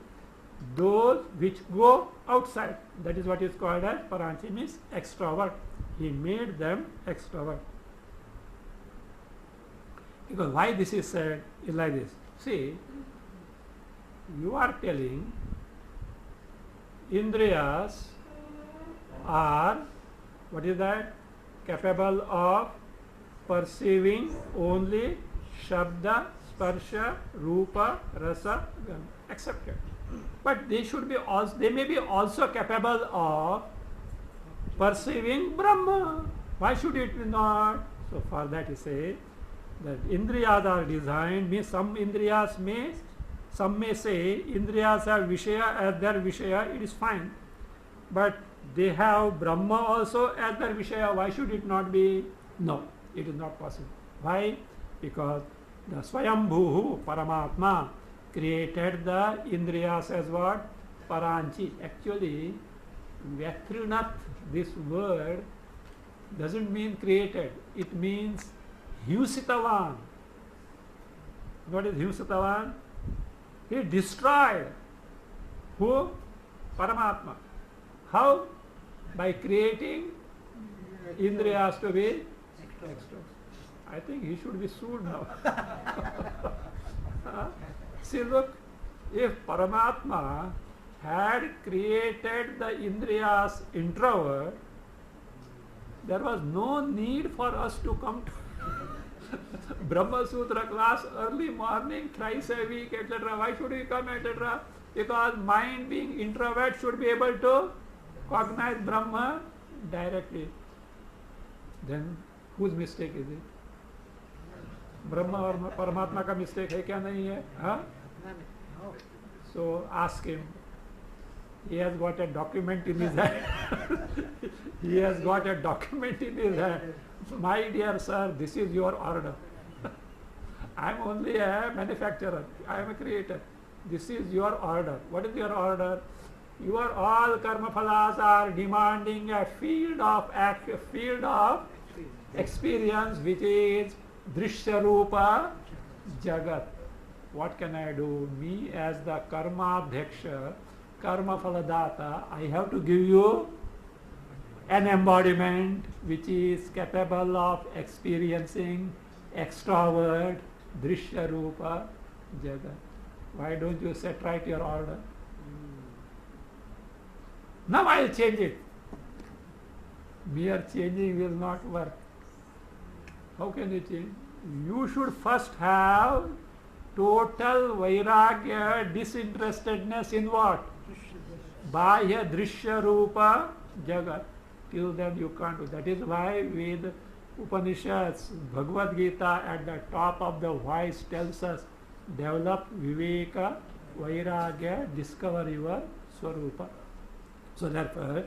Those which go outside. That is what is called as Paranchi, means extrovert. He made them extrovert. Because why this is said is like this. See, you are telling Indriyas are, what is that? Capable of perceiving only Shabda, Sparsha, Rupa, Rasa, accepted. But they should be also, they may be also capable of perceiving Brahma. Why should it be not? So for that he says that Indriyas are designed, means some Indriyas may, some may say Indriyas have Vishaya as their Vishaya, it is fine. But they have Brahma also as their Vishaya, why should it not be? No, it is not possible. Why? Because the Swayambhu, Paramatma, created the Indriyas as what? Paranchi. Actually, Vyatrinath, this word doesn't mean created. It means Husitavan. What is Husitavan? He destroyed. Who? Paramatma. How? By creating Indriyas to be extra. I think he should be sued now. See, look, if Paramatma had created the Indriyas introvert, there was no need for us to come to BrahmaSutra class early morning, thrice a week, etc. Why should we come, etc.? Because mind being introvert should be able to cognize Brahma directly. Then whose mistake is it? Brahma और परमात्मा का mistake है क्या नहीं है? हाँ? So ask him. He has got a document in his hand. He has got a document in his hand. My dear sir, this is your order. I am only a manufacturer. I am a creator. This is your order. What is your order? Your all karma phalas are demanding a field of experience, which is Drishya Rupa Jagat. What can I do? Me as the Karma Bheksha, Karma Phaladata, I have to give you an embodiment which is capable of experiencing extrovert Drishya Rupa Jagat. Why don't you set right your order? Now I will change it. Mere changing will not work. How can you change? You should first have total vairagya, disinterestedness in what? Bahya Drishya Rupa Jagat. Till then you can't do. That is why with Upanishads, Bhagavad Gita at the top of the voice tells us, develop Viveka, Vairagya, discover your Swarupa. So therefore,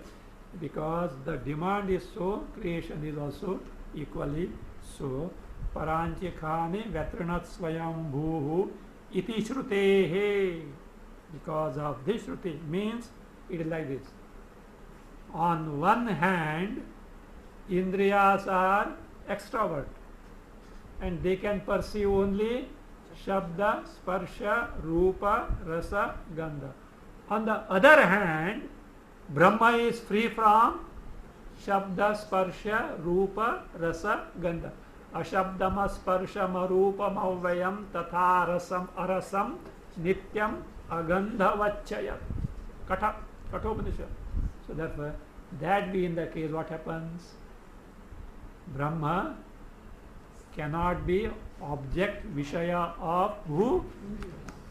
because the demand is so, creation is also equally so. paranchikhani vyatrinat swayambhuhu iti shrutehe. Because of this shruti means it is like this. On one hand, indriyas are extrovert and they can perceive only Shabda, Sparsha, Rupa, Rasa, Gandha. On the other hand, Brahma is free from Shabda, Sparsha, Rupa, Rasa, Gandha. Ashabdam, Sparsham, Arupam, Avayam, Tatha, Rasam, Arasam, Nityam, Agandha, Vachayat. Kathopanishad. So therefore, that being the case, what happens? Brahma cannot be object Vishaya of who?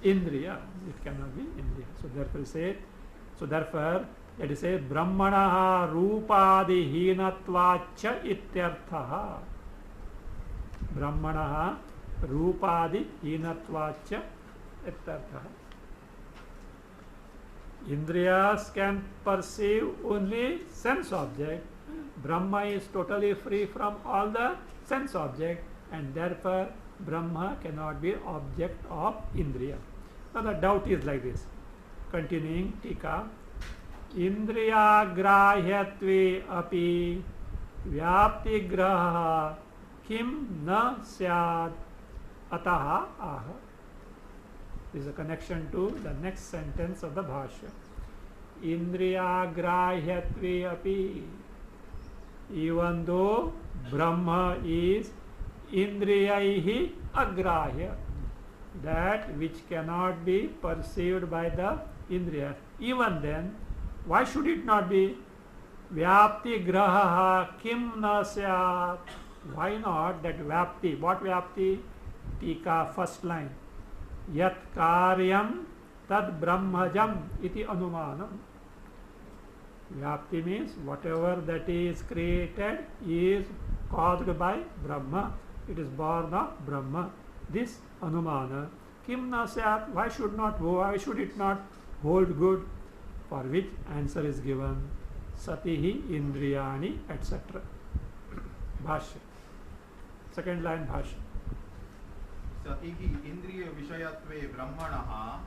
Indriya. It cannot be Indriya. So therefore let us say Brahmanaha Rupadi Hinatvacha Ityarthaha. Brahmanaha Rupadi Hinatvacha Ityarthaha. Indriyas can perceive only sense object. Brahma is totally free from all the sense object, and therefore Brahma cannot be object of Indriya. Now the doubt is like this. Continuing Tika. Indriya grahyatve api vyapti graha kim na syad ataha aha. This is a connection to the next sentence of the Bhashya. Indriya grahyatve api. Even though Brahma is Indriyaihi agrahya, that which cannot be perceived by the Indriya. Even then, why should it not be? Vyapti graha kim na syat. Why not that vyapti? What vyapti? Tika, first line. Yat karyam tad brahmajam iti anumanam. Vyapti means whatever that is created is caused by Brahma. It is born of Brahma. This anumana. Kim na syat. Why should it not hold good? For which answer is given. Satihi indriyani etc. Bhashya. Second line Bhashya. Satihi indriya vishayatve brahmanaha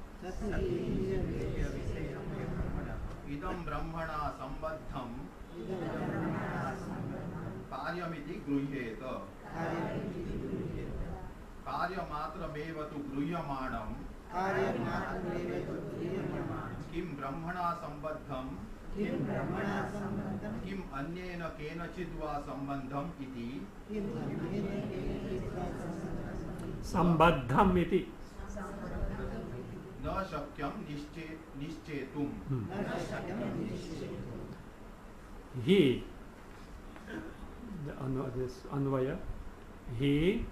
idam brahmana sambaddham karyamiti gruhyeta karyamatramev tu gruyyamanam kim brahmana sambaddham kim anyena kenachidva sambandham iti Sambaddham iti na shakyam nishchetum. He, this Anvaya, he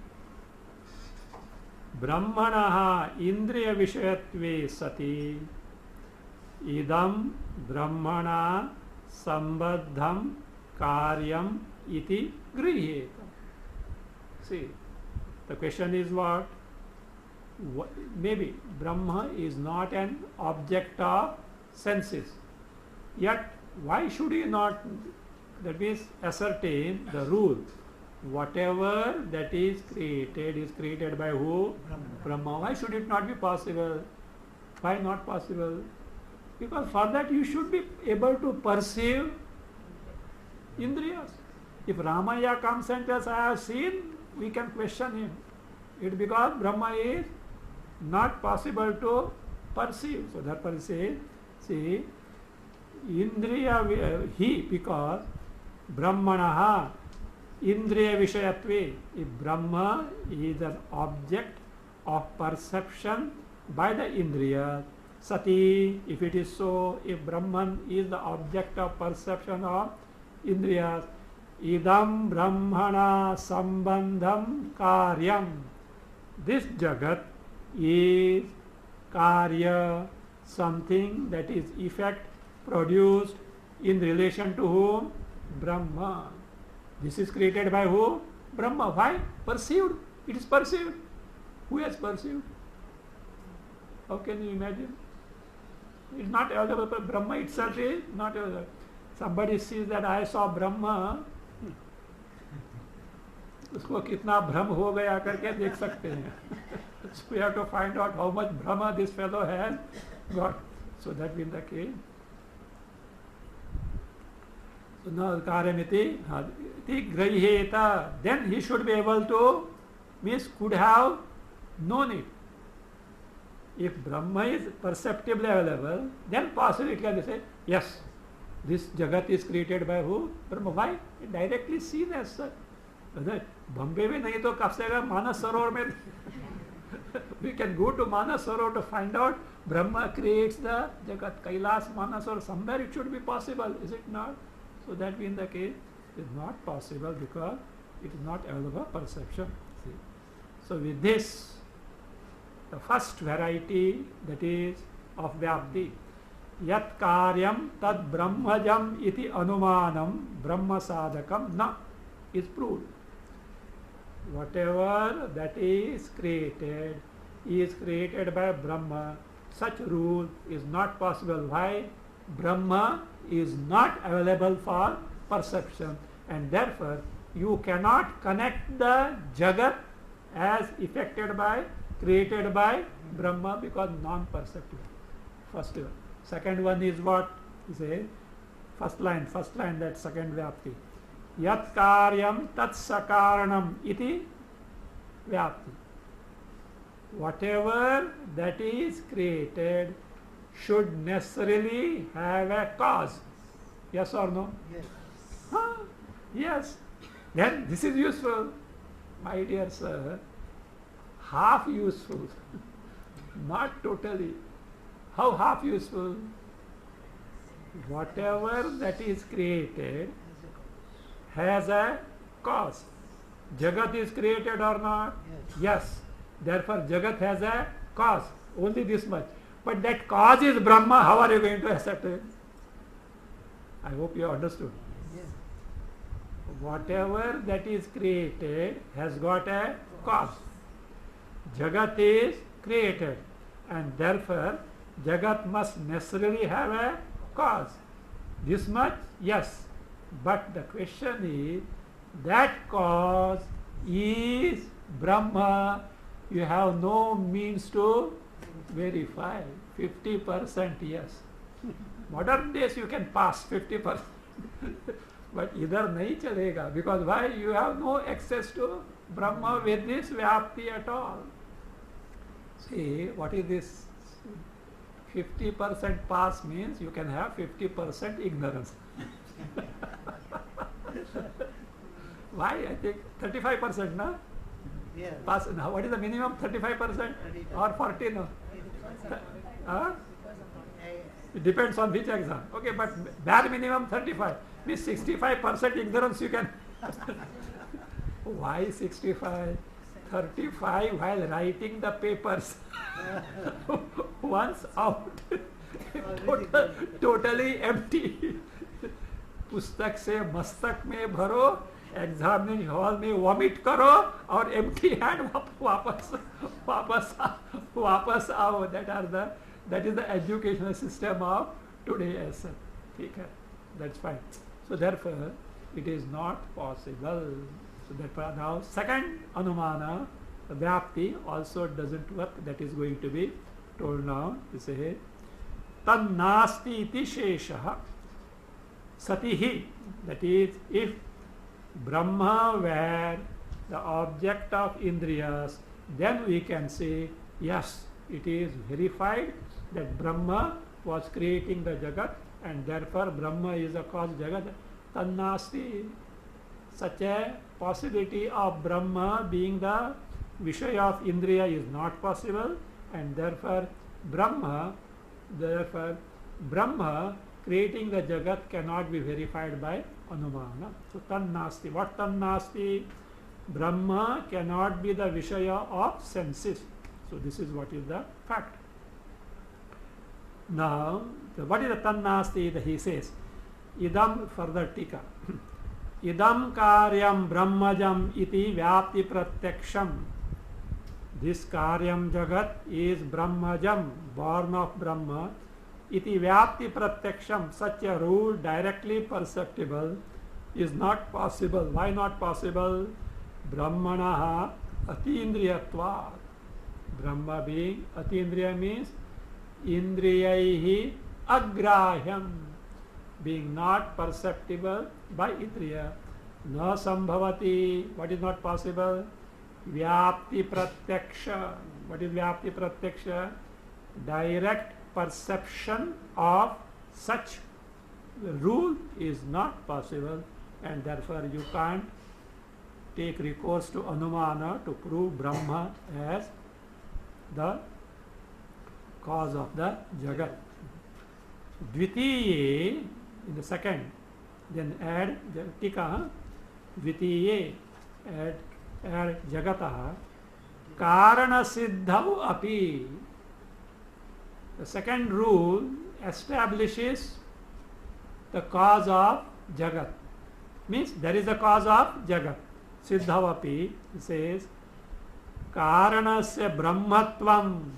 Brahmanaha Indriya Vishayatve Sati Idam Brahmana Sambaddham Karyam Iti Grihyeta. See, the question is what? Maybe Brahma is not an object of senses. Yet, why should he not, that means, ascertain the rule? Whatever that is created by who? Brahma. Why should it not be possible? Why not possible? Because for that you should be able to perceive Indriyas. If Ramaya comes and tells, I have seen, we can question him. It because Brahma is not possible to perceive. So therefore say, see, Indriya, he, because Brahmanaha Indriya Vishayatve, if Brahma is an object of perception by the Indriya, Sati, if it is so, if Brahman is the object of perception of Indriyas, Idam Brahmana Sambandham Karyam. This Jagat is Karya, something that is effect produced in relation to whom? Brahma. This is created by who? Brahma. Why? Perceived. It is perceived. Who has perceived? How can you imagine? It is not available. Brahma itself is not available. Somebody sees that I saw Brahma. उसको कितना भ्रम हो गया करके देख सकते हैं. So we have to find out how much Brahma this fellow has got. So that being the case. So now karyamiti graheta, then he should be able to, means could have known it. If Brahma is perceptibly available, then possibly it can be said, yes, this Jagat is created by who? Brahma. Why? It directly seen as such. Bombay में नहीं तो कब से मानस सरोवर में we can go to Manas Sarovar to find out Brahma creates the Jagat. Kailas, Manas, or somewhere it should be possible, is it not? So that being the case, it is not possible because it is not available perception. See? So with this, the first variety, that is of Vyapti, Yat Karyam Tad Brahmajam iti Anumanam Brahma Sadhakam Na is proved. Whatever that is created by Brahma. Such rule is not possible. Why? Brahma is not available for perception, and therefore you cannot connect the Jagat as effected by, created by Brahma, because non-perceptible. First one. Second one is what? Say, first line, that second Vyapti. Yat karyam tat sakaranam iti Vyapti. Whatever that is created should necessarily have a cause. Yes or no? Yes. Huh? Yes. Then this is useful. My dear sir, half useful. Not totally. How half useful? Whatever that is created has a cause. Jagat is created or not? Yes. Yes. Therefore, Jagat has a cause. Only this much. But that cause is Brahma. How are you going to accept it? I hope you understood. Yes. Whatever that is created has got a cause. Jagat is created, and therefore Jagat must necessarily have a cause. This much, yes. But the question is, that cause is Brahma. You have no means to verify. 50% yes. Modern days you can pass 50%. But either nahi chalega. Because why? You have no access to Brahma with this Vyapti at all. See, what is this? 50% pass means you can have 50% ignorance. Why? I think 35%, no? Yes. Pass. Now, what is the minimum? 35% or 40? No? It depends on which exam. Okay, but bare minimum 35. Means 65% ignorance you can. Why 65? 35 while writing the papers. Once out. Totally empty. पुस्तक से मस्तक में भरो, examination hall में vomit करो और empty hand वापस आओ. That is the educational system of today as such. ठीक है, that's fine. So therefore it is not possible. So therefore now second anumana, Vyapti, also doesn't work. That is going to be told now. You say tan nasti iti shesha satihi, that is, if Brahma were the object of Indriyas, then we can say, yes, it is verified that Brahma was creating the Jagat, and therefore Brahma is a cause Jagat. Tannasti, such a possibility of Brahma being the Vishaya of Indriya is not possible, and therefore Brahma creating the Jagat cannot be verified by Anumana. So Tannasti. What Tannasti? Brahma cannot be the Vishaya of senses. So this is what is the fact. Now, what is the Tannasti that he says? Idam, further tika. Idam karyam brahmajam iti vyapti pratyaksham. This karyam jagat is brahmajam, born of Brahma. Iti vyapti pratyaksham, such a rule directly perceptible is not possible. Why not possible? Brahmanaha atindriyatvat. Brahma being atindriya means indriyaihi agrahyam, being not perceptible by indriya. Na sambhavati, what is not possible? Vyapti pratyaksha. What is vyapti pratyaksha? Direct perception of such rule is not possible, and therefore you can't take recourse to Anumana to prove Brahma as the cause of the Jagat. Dvitiye, in the second, then add Tika, Dvitiye, add Jagataha, Karana Siddhau Api. The second rule establishes the cause of Jagat. Means there is a cause of Jagat. Siddhavapi says Karanasya Brahmatvam.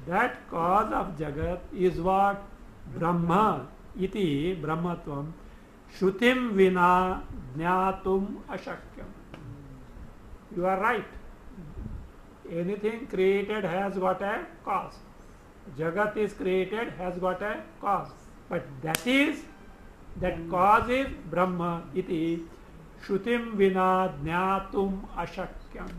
That cause of Jagat is what? Brahma. Iti Brahmatvam. Shrutim vina jnatum ashakyam. You are right. Anything created has got a cause. Jagat is created, has got a cause. But that cause is Brahma. Iti Shrutim vina jnatum ashakyam.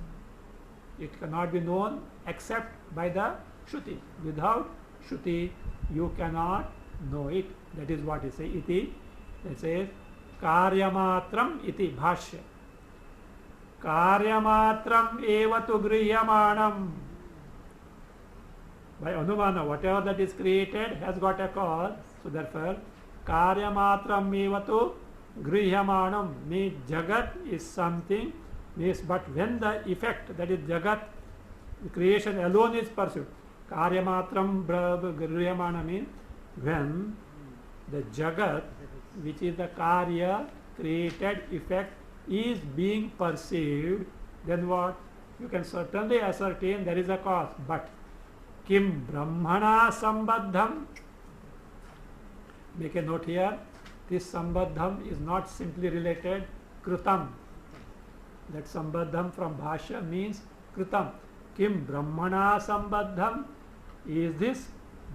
It cannot be known except by the Shruti. Without Shruti, you cannot know it. That is what it says. Iti, it says, Karyamatram iti bhashya. Karyamatram eva tu grihyamanam. By Anumana, whatever that is created has got a cause. So therefore, Karyamatram eva tu grihyamanam means Jagat is something, means but when the effect, that is Jagat, the creation alone is pursued. Karyamatram grihyamanam means when the Jagat, which is the Karya, created effect, is being perceived, then what? You can certainly ascertain there is a cause. But Kim Brahmana Sambadham? Make a note here. This Sambadham is not simply related Krutam. That Sambadham from Bhashya means Krutam. Kim Brahmana Sambadham? Is this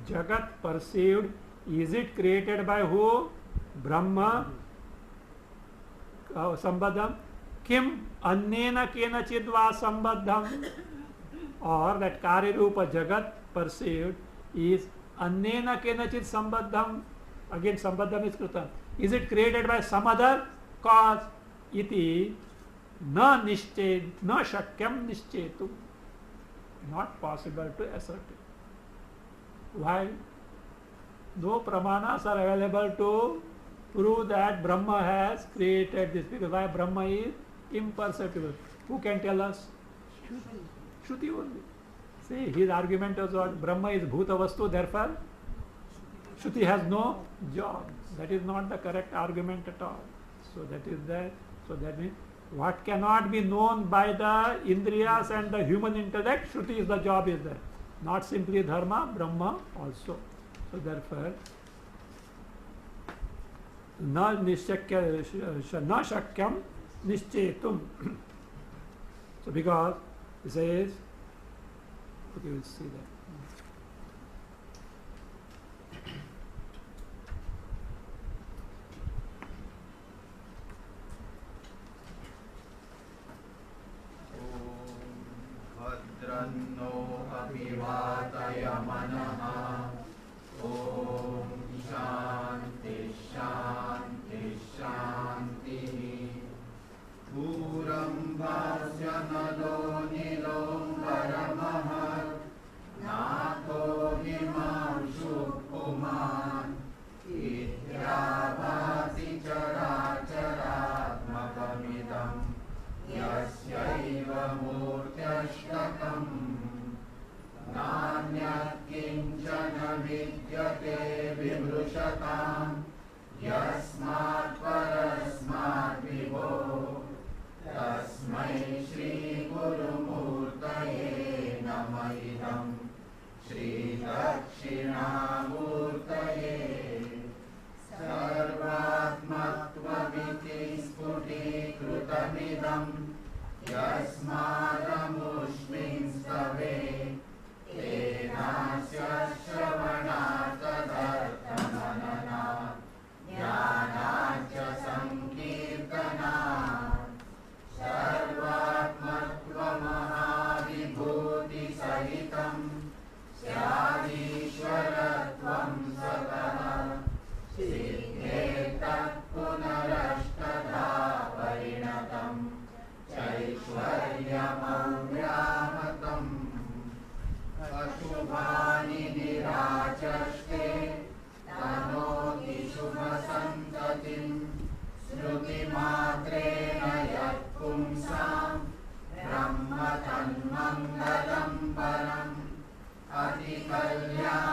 Jagat perceived? Is it created by who? Brahma. Sambadham. Kim Annena Kenachidva Sambadham? Or that Karyarupa Jagat perceived is Annena Kenachid Sambadham? Again, Sambadham is Krutam. Is it created by some other cause? Iti na shakyam nishchetu. Not possible to ascertain. Why? No pramanas are available to prove that Brahma has created this, because why? Brahma is imperceptible. Who can tell us? Shruti only. See, his argument is what? Brahma is Bhuta Vastu, therefore Shruti has no job. That is not the correct argument at all. So that is there. So that means what cannot be known by the Indriyas and the human intellect, Shruti is the job is there. Not simply Dharma, Brahma also. So therefore, na shakyam nishchetum. So because it says, okay, we'll see that. भद्रन्नो अभिवादय मनः ॐ शान्ति शान्ति शान्तिः दूरं भास्य नलो नीलोऽम्बरमः नाथो हिमांशुः पुमान् इत्याभाति चराचरात्मकमिदम् यस्यैव मूर्त्यष्टकम् नान्यत्किञ्चन विद्यते विमृशताम् यस्मात् परस्मात् विभो तस्मै श्रीगुरुमूर्तये नमः इदम् श्रीदक्षिणामूर्तये सर्वात्मत्वमिति स्फुटीकृतमिदम् पुंसां ब्रह्म तन्मङ्गलं परम् अतिकल्याणं